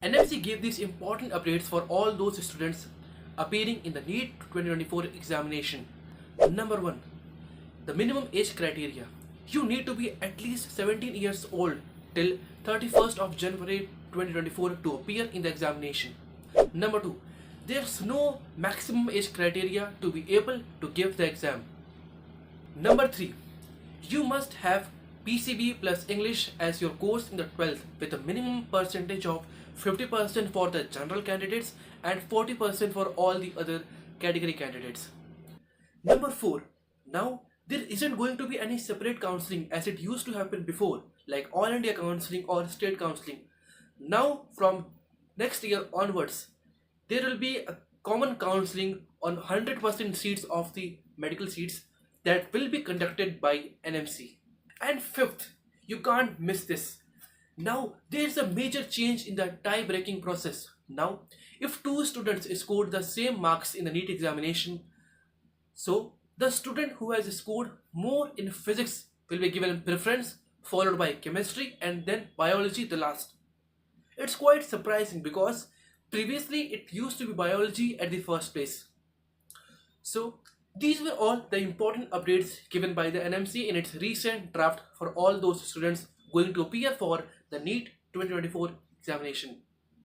NMC gave these important updates for all those students appearing in the NEET 2024 examination. Number 1. The minimum age criteria. You need to be at least 17 years old till 31st of January 2024 to appear in the examination. Number 2. There's no maximum age criteria to be able to give the exam. Number 3. You must have PCB plus English as your course in the 12th with a minimum percentage of 50% for the general candidates and 40% for all the other category candidates. Number 4. Now there isn't going to be any separate counselling as it used to happen before, like All India Counselling or State Counselling. Now from next year onwards, there will be a common counselling on 100% seats of the medical seats that will be conducted by NMC. And fifth, you can't miss this. Now there is a major change in the tie-breaking process. Now, if two students scored the same marks in the NEET examination, so the student who has scored more in physics will be given preference, followed by chemistry and then biology the last. It's quite surprising because previously it used to be biology at the first place. So these were all the important updates given by the NMC in its recent draft for all those students going to appear for the NEET 2024 examination.